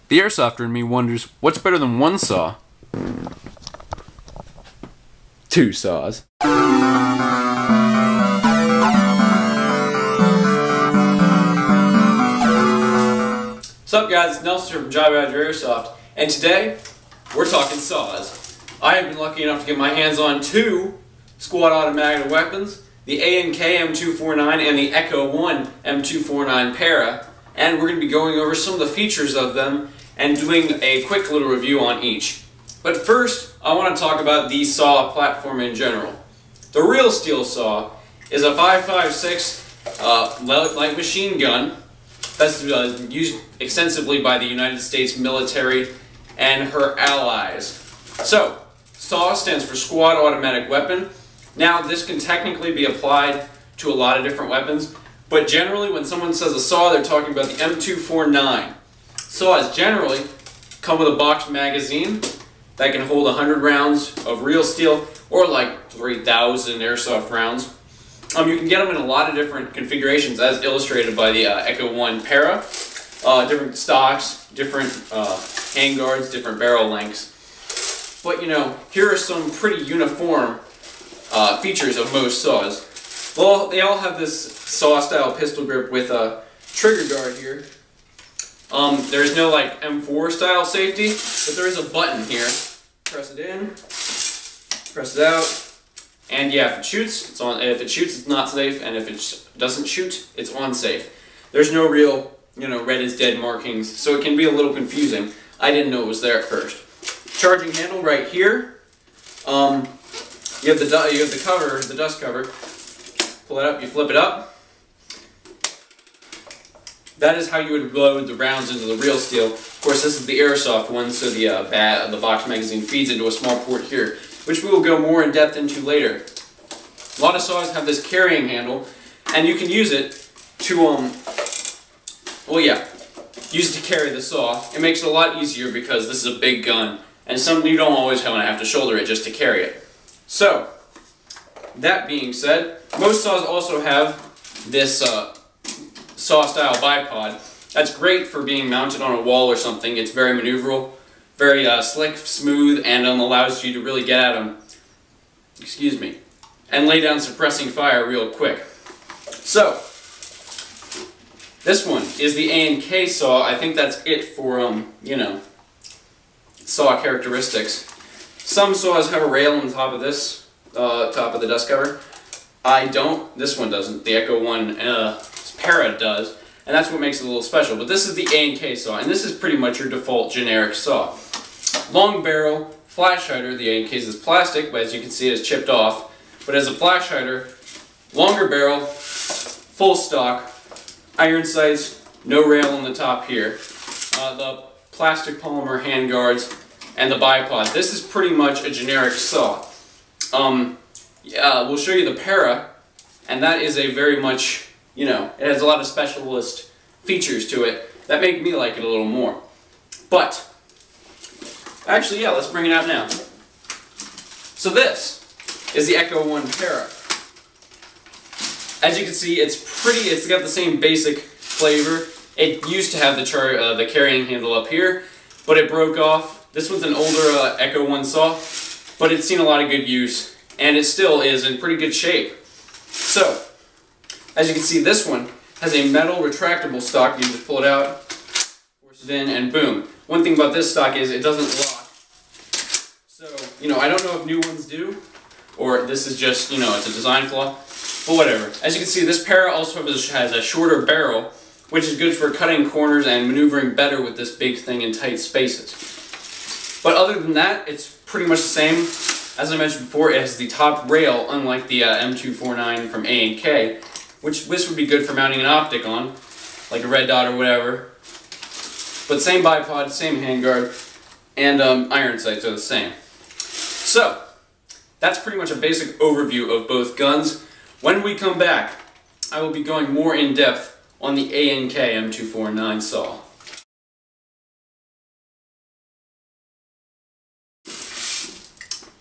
The airsofter in me wonders, what's better than one saw? Two saws. What's up guys, it's Nelson from Job Badger Airsoft, and today we're talking saws. I have been lucky enough to get my hands on two squad automatic weapons, the A&K M249 and the Echo1 M249 Para, and we're going to be going over some of the features of them and doing a quick little review on each. But first, I want to talk about the saw platform in general. The real steel saw is a 5.56 light machine gun that's used extensively by the United States military and her allies. So, SAW stands for Squad Automatic Weapon. Now, this can technically be applied to a lot of different weapons, but generally when someone says a SAW, they're talking about the M249. SAWs generally come with a boxed magazine that can hold 100 rounds of real steel, or like 3,000 airsoft rounds. You can get them in a lot of different configurations, as illustrated by the Echo1 Para. Different stocks, different handguards, different barrel lengths. But you know, here are some pretty uniform features of most saws. Well, they all have this saw-style pistol grip with a trigger guard here. There's no like M4 style safety, but there is a button here. Press it in, press it out, and yeah, if it shoots, it's on. If it shoots, it's not safe, and if it doesn't shoot, it's on safe. There's no real, red is dead markings, so it can be a little confusing. I didn't know it was there at first. Charging handle right here. You have the cover, the dust cover. Pull it up, you flip it up. That is how you would load the rounds into the real steel. Of course, this is the airsoft one, so the box magazine feeds into a small port here, which we will go more in depth into later. A lot of saws have this carrying handle, and you can use it to, use it to carry the saw. It makes it a lot easier because this is a big gun, and you don't always want to have to shoulder it just to carry it. So, that being said, most saws also have this saw-style bipod. That's great for being mounted on a wall or something. It's very maneuverable, very slick, smooth, and allows you to really get at them, and lay down suppressing fire real quick. So, this one is the A&K saw. I think that's it for, saw characteristics. Some saws have a rail on top of this, top of the dust cover. I don't. This one doesn't. The Echo1 Para does, and that's what makes it a little special. But this is the A&K saw, and this is pretty much your default generic saw. Long barrel, flash hider. The A&K's is plastic, but as you can see, it is chipped off. But as a flash hider, longer barrel, full stock, iron sights, no rail on the top here. The plastic polymer handguards, and the bipod. This is pretty much a generic saw. We'll show you the Para, and that is a very much, it has a lot of specialist features to it that make me like it a little more. But, actually, yeah, let's bring it out now. So this is the Echo1 Para. As you can see, it's got the same basic flavor. It used to have the carrying handle up here, but it broke off. This one's an older Echo1 saw, but it's seen a lot of good use, and it still is in pretty good shape. So, as you can see, this one has a metal retractable stock. You just pull it out, force it in, and boom. One thing about this stock is it doesn't lock. So, I don't know if new ones do, or this is just, it's a design flaw, but whatever. As you can see, this Para also has a shorter barrel, which is good for cutting corners and maneuvering better with this big thing in tight spaces. But other than that, it's pretty much the same. As I mentioned before, it has the top rail, unlike the M249 from A&K, which this would be good for mounting an optic on, like a red dot or whatever. But same bipod, same handguard, and iron sights are the same. So, that's pretty much a basic overview of both guns. When we come back, I will be going more in depth on the A&K M249 saw.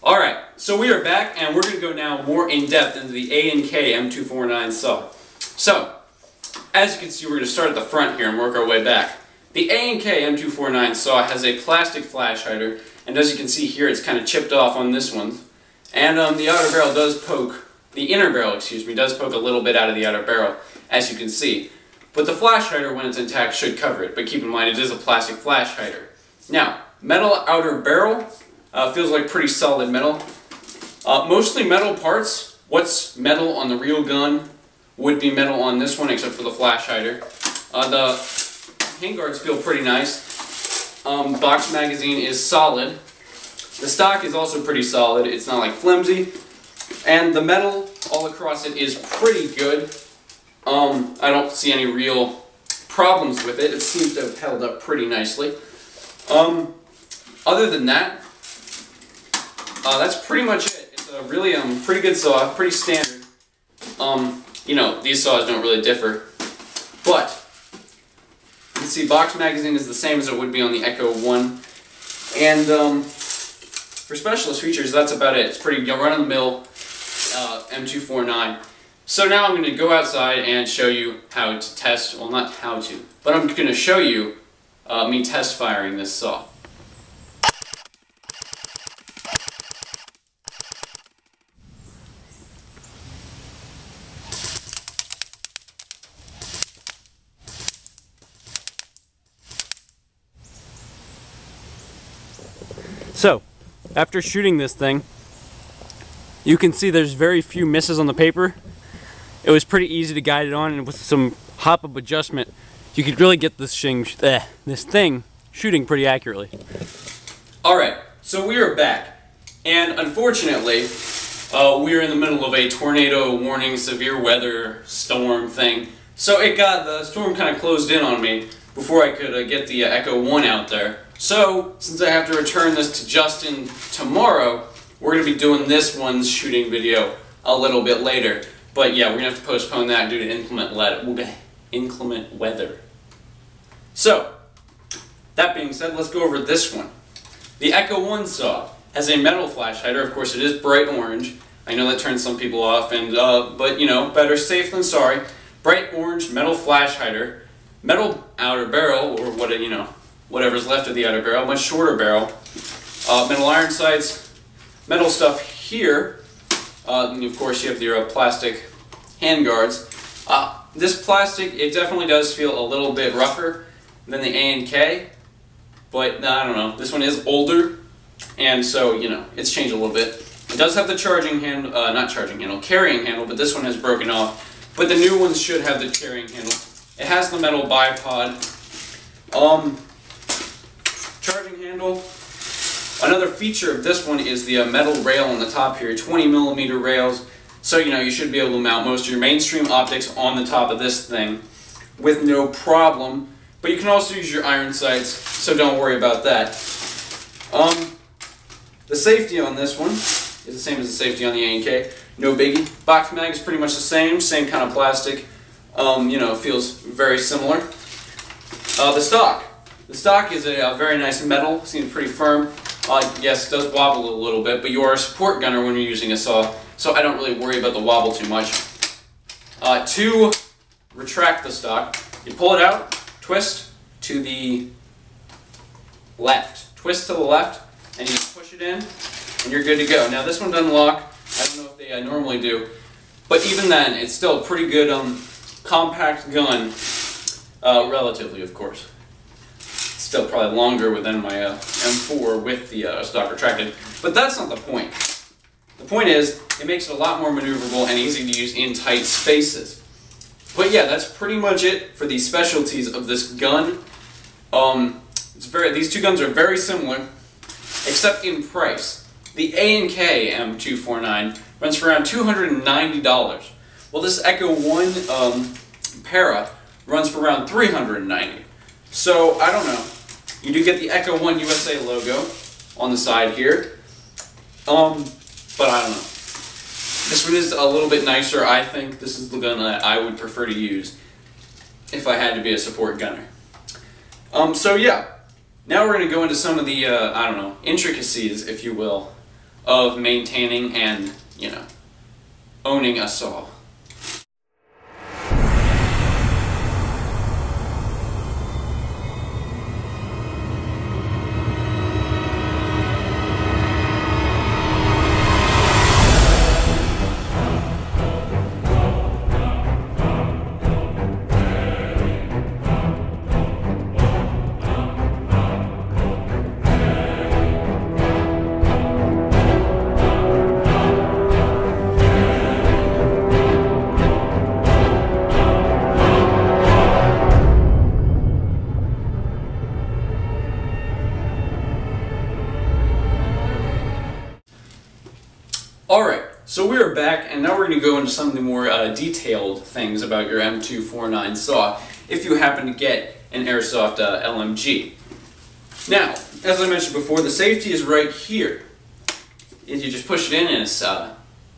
Alright, so we are back, and we're going to go now more in depth into the A&K M249 saw. So, as you can see, we're going to start at the front here and work our way back. The A&K M249 saw has a plastic flash hider, and as you can see here, it's kind of chipped off on this one. And the outer barrel does poke, the inner barrel, excuse me, does poke a little bit out of the outer barrel, as you can see. But the flash hider, when it's intact, should cover it. But keep in mind, it is a plastic flash hider. Now, metal outer barrel feels like pretty solid metal. Mostly metal parts. What's metal on the real gun would be metal on this one, except for the flash hider. The handguards feel pretty nice. Box magazine is solid. The stock is also pretty solid. It's not like flimsy. And the metal all across it is pretty good. I don't see any real problems with it. It seems to have held up pretty nicely. Other than that, that's pretty much it. It's a really pretty good saw, pretty standard. You know, these saws don't really differ. But, you can see box magazine is the same as it would be on the Echo1. And for specialist features, that's about it. It's pretty run-of-the-mill M249. So now I'm going to go outside and show you how to test, well not how to, but I'm going to show you me test firing this saw. So, after shooting this thing, you can see there's very few misses on the paper. It was pretty easy to guide it on, and with some hop-up adjustment, you could really get this thing shooting pretty accurately. Alright, so we are back, and unfortunately, we are in the middle of a tornado warning, severe weather storm thing. So the storm kind of closed in on me before I could get the Echo1 out there. So, since I have to return this to Justin tomorrow, we're going to be doing this one's shooting video a little bit later. But yeah, we're going to have to postpone that due to inclement weather. So, that being said, let's go over this one. The Echo1 saw has a metal flash hider. Of course, it is bright orange. I know that turns some people off, and but you know, better safe than sorry. Bright orange metal flash hider, metal outer barrel, or what you know, whatever's left of the outer barrel, much shorter barrel, metal iron sights, metal stuff here, and of course you have your plastic handguards. This plastic, it definitely does feel a little bit rougher than the A&K, but I don't know, this one is older, and so, you know, it's changed a little bit. It does have the charging handle, carrying handle, but this one has broken off, but the new ones should have the carrying handle. It has the metal bipod. Charging handle. Another feature of this one is the metal rail on the top here, 20mm rails. So, you know, you should be able to mount most of your mainstream optics on the top of this thing with no problem. But you can also use your iron sights, so don't worry about that. The safety on this one is the same as the safety on the A&K. No biggie. Box mag is pretty much the same kind of plastic. You know, feels very similar. The stock. The stock is a very nice metal, seems pretty firm. Yes, it does wobble a little bit, but you are a support gunner when you're using a saw, so I don't really worry about the wobble too much. To retract the stock, you pull it out, twist to the left. Twist to the left, and you just push it in, and you're good to go. Now this one doesn't lock. I don't know if they normally do, but even then, it's still a pretty good compact gun, relatively, of course. Still probably longer than my M4 with the stock retracted, but that's not the point. The point is, it makes it a lot more maneuverable and easy to use in tight spaces. But yeah, that's pretty much it for the specialties of this gun. These two guns are very similar, except in price. The A&K M249 runs for around $290, while this Echo1 Para runs for around $390. So, I don't know. You do get the Echo1 USA logo on the side here, but I don't know. This one is a little bit nicer. I think this is the gun that I would prefer to use if I had to be a support gunner. So yeah, now we're going to go into some of the, I don't know, intricacies, if you will, of maintaining and, you know, owning a saw. Alright, so we are back, and now we're going to go into some of the more detailed things about your M249 saw, if you happen to get an Airsoft LMG. Now, as I mentioned before, the safety is right here. You just push it in and it's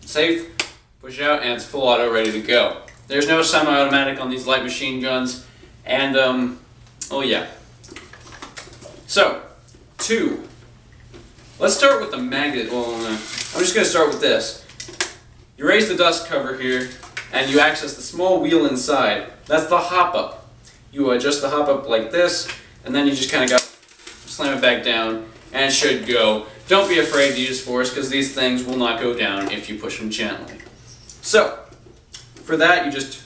safe, push it out, and it's full auto ready to go. There's no semi-automatic on these light machine guns, and oh yeah. So, let's start with the magnet. Well, I'm just going to start with this. You raise the dust cover here, and you access the small wheel inside. That's the hop-up. You adjust the hop-up like this, and then you just kind of slam it back down, and it should go. Don't be afraid to use force, because these things will not go down if you push them gently. So, for that, you just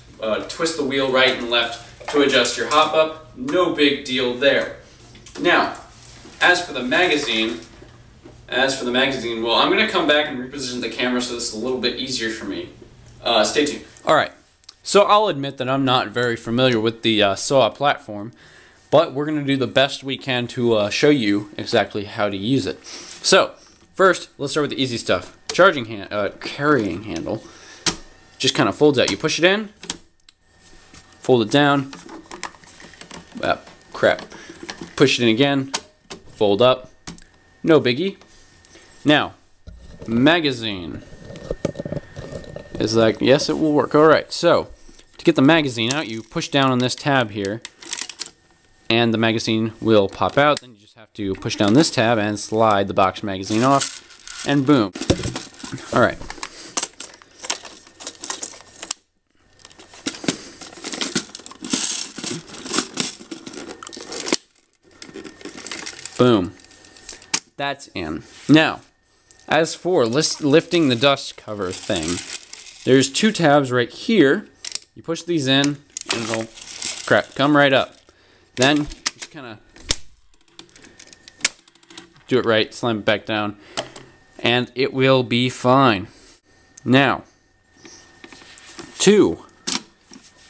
twist the wheel right and left to adjust your hop-up. No big deal there. Now, as for the magazine, well, I'm going to come back and reposition the camera so this is a little bit easier for me. Stay tuned. Alright, so I'll admit that I'm not very familiar with the SAW platform, but we're going to do the best we can to show you exactly how to use it. So, first, let's start with the easy stuff. Carrying handle. Just kind of folds out. You push it in, fold it down, crap. Push it in again, fold up, no biggie. Now, magazine is like, yes, it will work. Alright, so to get the magazine out, you push down on this tab here, and the magazine will pop out. Then you just have to push down this tab and slide the box magazine off, and boom. Alright. Boom. That's in. Now, as for lifting the dust cover thing, there's two tabs right here. You push these in, and it'll come right up. Then, just kind of do it right, slam it back down, and it will be fine. Now, to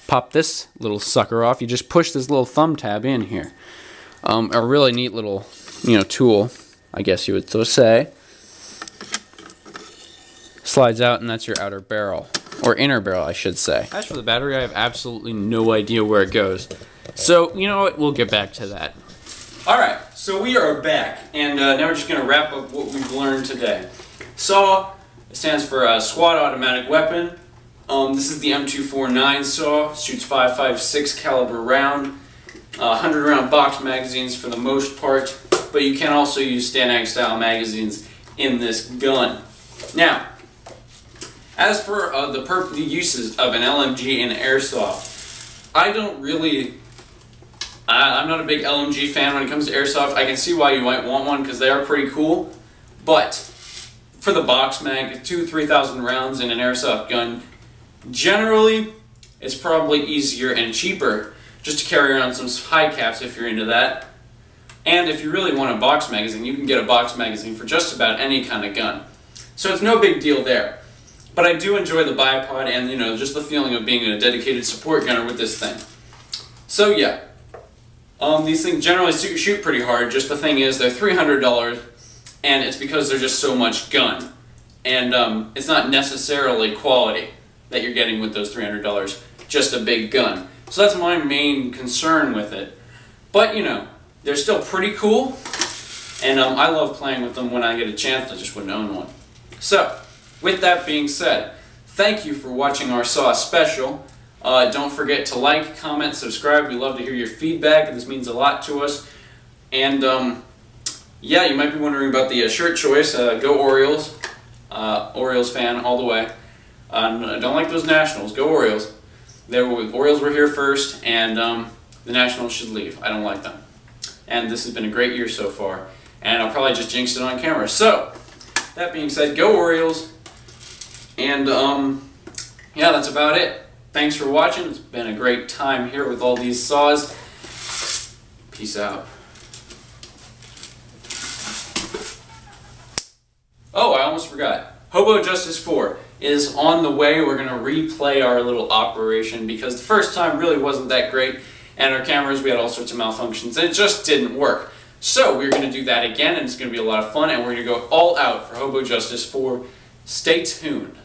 pop this little sucker off, you just push this little thumb tab in here. A really neat little, tool, I guess you would so say. Slides out, and that's your outer barrel. Or inner barrel, I should say. As for the battery, I have absolutely no idea where it goes. So, you know what? We'll get back to that. Alright, so we are back, and now we're just going to wrap up what we've learned today. SAW stands for Squad Automatic Weapon. This is the M249 SAW. Shoots 5.56 caliber round. 100 round box magazines for the most part, but you can also use Stanag style magazines in this gun. Now, as for the uses of an LMG and Airsoft, I'm not a big LMG fan when it comes to Airsoft. I can see why you might want one because they are pretty cool, but for the box mag, 2,000–3,000 rounds in an Airsoft gun, generally it's probably easier and cheaper just to carry around some high caps if you're into that. And if you really want a box magazine, you can get a box magazine for just about any kind of gun. So it's no big deal there. But I do enjoy the bipod and, just the feeling of being a dedicated support gunner with this thing. So yeah, these things generally shoot pretty hard. Just the thing is, they're $300, and it's because they're just so much gun. And it's not necessarily quality that you're getting with those $300, just a big gun. So that's my main concern with it. But, they're still pretty cool, and I love playing with them when I get a chance. I just wouldn't own one. So, with that being said, thank you for watching our SAW special. Don't forget to like, comment, subscribe. We love to hear your feedback, and this means a lot to us. And, yeah, you might be wondering about the shirt choice. Go Orioles. Orioles fan all the way. I don't like those Nationals. Go Orioles. The Orioles were here first, and the Nationals should leave. I don't like them. And this has been a great year so far. And I'll probably just jinx it on camera. So, that being said, go Orioles. And, yeah, that's about it. Thanks for watching. It's been a great time here with all these saws. Peace out. Oh, I almost forgot. Hobo Justice 4 is on the way. We're going to replay our little operation because the first time really wasn't that great, and our cameras, we had all sorts of malfunctions, and it just didn't work. So we're going to do that again, and it's going to be a lot of fun, and we're going to go all out for Hobo Justice 4 Stay tuned.